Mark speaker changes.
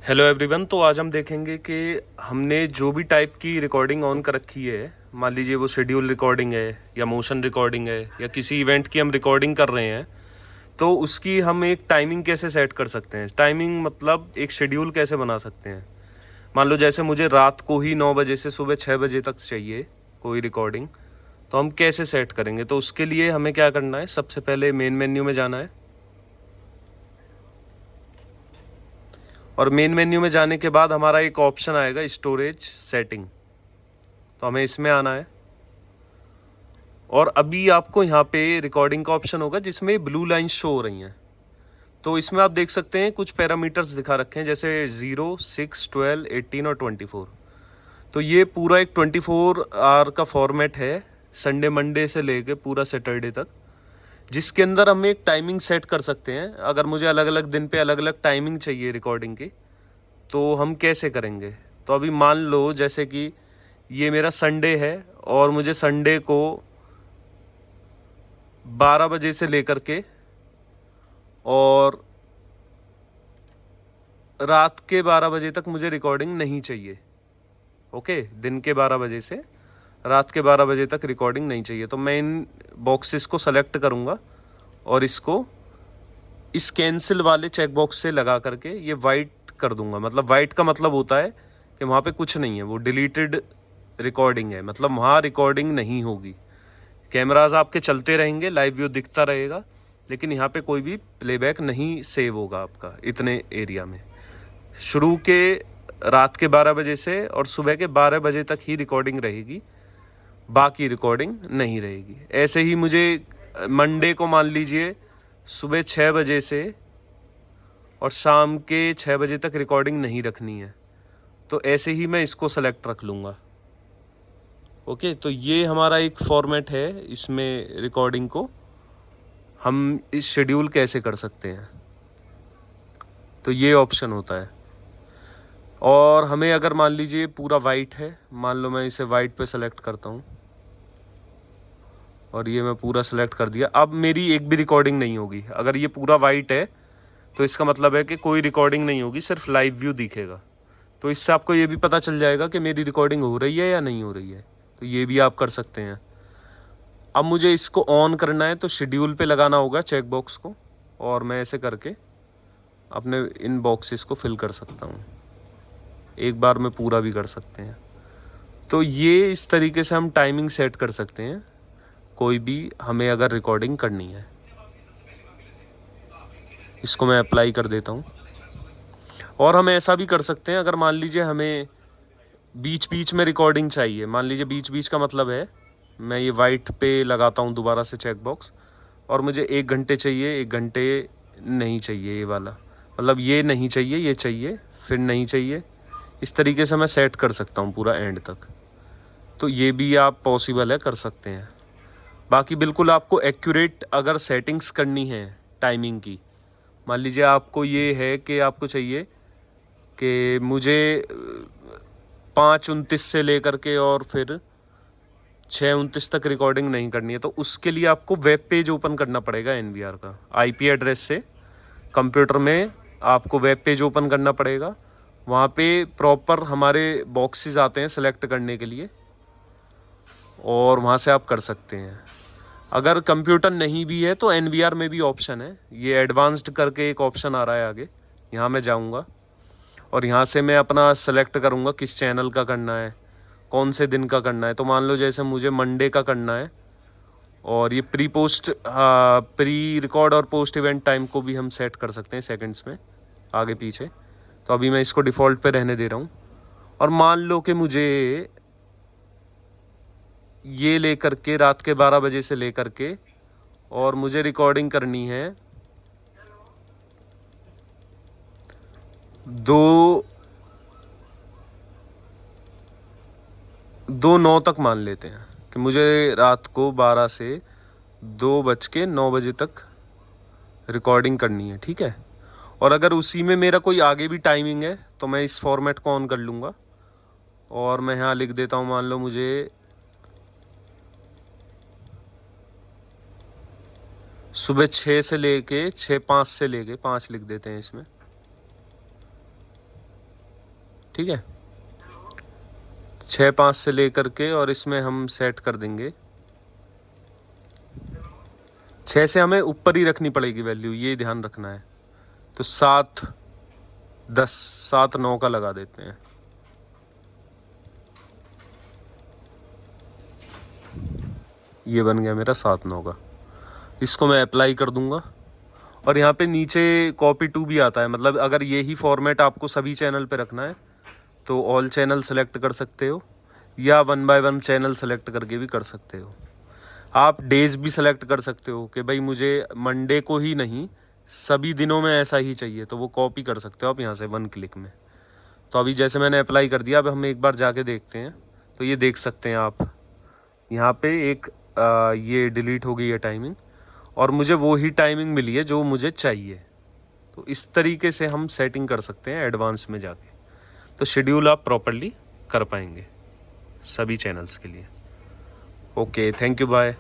Speaker 1: Hello everyone. तो आज हम देखेंगे कि हमने जो भी टाइप की रिकॉर्डिंग ऑन कर रखी है, मान लीजिए वो शेड्यूल रिकॉर्डिंग है या मोशन रिकॉर्डिंग है या किसी इवेंट की हम रिकॉर्डिंग कर रहे हैं, तो उसकी हम एक टाइमिंग कैसे सेट कर सकते हैं। टाइमिंग मतलब एक शेड्यूल कैसे बना सकते हैं। मान लो जैसे मुझे रात को ही 9 बजे से सुबह 6 बजे तक चाहिए कोई रिकॉर्डिंग, तो हम कैसे सेट करेंगे। तो उसके लिए हमें क्या करना है, सबसे पहले मेन मेन्यू में जाना है और मेन मेन्यू में जाने के बाद हमारा एक ऑप्शन आएगा स्टोरेज सेटिंग, तो हमें इसमें आना है। और अभी आपको यहाँ पे रिकॉर्डिंग का ऑप्शन होगा जिसमें ब्लू लाइन शो हो रही हैं। तो इसमें आप देख सकते हैं कुछ पैरामीटर्स दिखा रखे हैं, जैसे 0, 6, 12, 18 और 24। तो ये पूरा एक 24 आवर का फॉर्मेट है, संडे मंडे से लेके पूरा सैटरडे तक, जिसके अंदर हम एक टाइमिंग सेट कर सकते हैं। अगर मुझे अलग अलग दिन पे अलग अलग टाइमिंग चाहिए रिकॉर्डिंग की, तो हम कैसे करेंगे। तो अभी मान लो जैसे कि ये मेरा संडे है और मुझे संडे को 12 बजे से लेकर के और रात के 12 बजे तक मुझे रिकॉर्डिंग नहीं चाहिए। ओके, दिन के 12 बजे से रात के 12 बजे तक रिकॉर्डिंग नहीं चाहिए। तो मैं इन बॉक्सेस को सेलेक्ट करूँगा और इसको इस कैंसिल वाले चेक बॉक्स से लगा करके ये वाइट कर दूंगा। मतलब वाइट का मतलब होता है कि वहाँ पे कुछ नहीं है, वो डिलीटेड रिकॉर्डिंग है, मतलब वहाँ रिकॉर्डिंग नहीं होगी। कैमराज आपके चलते रहेंगे, लाइव व्यू दिखता रहेगा, लेकिन यहाँ पे कोई भी प्लेबैक नहीं सेव होगा आपका इतने एरिया में। शुरू के रात के 12 बजे से और सुबह के 12 बजे तक ही रिकॉर्डिंग रहेगी, बाकी रिकॉर्डिंग नहीं रहेगी। ऐसे ही मुझे मंडे को मान लीजिए सुबह 6 बजे से और शाम के 6 बजे तक रिकॉर्डिंग नहीं रखनी है, तो ऐसे ही मैं इसको सेलेक्ट रख लूँगा। ओके, तो ये हमारा एक फॉर्मेट है। इसमें रिकॉर्डिंग को हम इस शेड्यूल कैसे कर सकते हैं, तो ये ऑप्शन होता है। और हमें अगर मान लीजिए पूरा वाइट है, मान लो मैं इसे वाइट पे सेलेक्ट करता हूँ और ये मैं पूरा सेलेक्ट कर दिया। अब मेरी एक भी रिकॉर्डिंग नहीं होगी। अगर ये पूरा वाइट है तो इसका मतलब है कि कोई रिकॉर्डिंग नहीं होगी, सिर्फ लाइव व्यू दिखेगा। तो इससे आपको ये भी पता चल जाएगा कि मेरी रिकॉर्डिंग हो रही है या नहीं हो रही है। तो ये भी आप कर सकते हैं। अब मुझे इसको ऑन करना है तो शेड्यूल पे लगाना होगा चेक बॉक्स को, और मैं ऐसे करके अपने इन बॉक्सेस को फिल कर सकता हूँ। एक बार में पूरा भी कर सकते हैं। तो ये इस तरीके से हम टाइमिंग सेट कर सकते हैं कोई भी हमें अगर रिकॉर्डिंग करनी है। इसको मैं अप्लाई कर देता हूँ। और हम ऐसा भी कर सकते हैं, अगर मान लीजिए हमें बीच बीच में रिकॉर्डिंग चाहिए, मान लीजिए बीच बीच का मतलब है मैं ये वाइट पे लगाता हूँ दोबारा से चेक बॉक्स, और मुझे 1 घंटे चाहिए, 1 घंटे नहीं चाहिए ये वाला, मतलब ये नहीं चाहिए, ये चाहिए, फिर नहीं चाहिए। इस तरीके से मैं सेट कर सकता हूँ पूरा एंड तक। तो ये भी आप पॉसिबल है, कर सकते हैं। बाकी बिल्कुल आपको एक्यूरेट अगर सेटिंग्स करनी है टाइमिंग की, मान लीजिए आपको ये है कि आपको चाहिए कि मुझे 5:29 से लेकर के और फिर 6:29 तक रिकॉर्डिंग नहीं करनी है, तो उसके लिए आपको वेब पेज ओपन करना पड़ेगा एनवीआर का। आईपी एड्रेस से कंप्यूटर में आपको वेब पेज ओपन करना पड़ेगा। वहाँ पे प्रॉपर हमारे बॉक्सेस आते हैं सेलेक्ट करने के लिए, और वहाँ से आप कर सकते हैं। अगर कंप्यूटर नहीं भी है तो एनवीआर में भी ऑप्शन है, ये एडवांस्ड करके एक ऑप्शन आ रहा है आगे, यहाँ मैं जाऊँगा और यहाँ से मैं अपना सेलेक्ट करूँगा किस चैनल का करना है, कौन से दिन का करना है। तो मान लो जैसे मुझे मंडे का करना है, और ये प्री रिकॉर्ड और पोस्ट इवेंट टाइम को भी हम सेट कर सकते हैं सेकंड्स में आगे पीछे। तो अभी मैं इसको डिफ़ॉल्ट पे रहने दे रहा हूँ। और मान लो कि मुझे ये लेकर के रात के 12 बजे से लेकर के और मुझे रिकॉर्डिंग करनी है 2:09 तक, मान लेते हैं कि मुझे रात को 12 से 2:09 तक रिकॉर्डिंग करनी है, ठीक है। और अगर उसी में मेरा कोई आगे भी टाइमिंग है तो मैं इस फॉर्मेट को ऑन कर लूँगा और मैं यहाँ लिख देता हूँ, मान लो मुझे सुबह 6 से लेके 6:05 से लेके 5 लिख देते हैं इसमें। ठीक है, 6-5 से लेकर के, और इसमें हम सेट कर देंगे 6 से हमें ऊपर ही रखनी पड़ेगी वैल्यू, ये ध्यान रखना है। तो 7-10, 7-9 का लगा देते हैं। ये बन गया मेरा 7-9 का। इसको मैं अप्लाई कर दूंगा, और यहाँ पे नीचे कॉपी टू भी आता है, मतलब अगर यही फॉर्मेट आपको सभी चैनल पे रखना है तो ऑल चैनल सेलेक्ट कर सकते हो, या 1 बाय 1 चैनल सेलेक्ट करके भी कर सकते हो। आप डेज भी सेलेक्ट कर सकते हो कि भाई मुझे मंडे को ही नहीं, सभी दिनों में ऐसा ही चाहिए, तो वो कॉपी कर सकते हो आप यहाँ से 1 क्लिक में। तो अभी जैसे मैंने अप्लाई कर दिया, अब हम एक बार जाके देखते हैं। तो ये देख सकते हैं आप, यहाँ पे एक ये डिलीट हो गई है टाइमिंग, और मुझे वो ही टाइमिंग मिली है जो मुझे चाहिए। तो इस तरीके से हम सेटिंग कर सकते हैं एडवांस में जाके, तो शेड्यूल आप प्रॉपरली कर पाएंगे सभी चैनल्स के लिए। Okay, thank you, bye.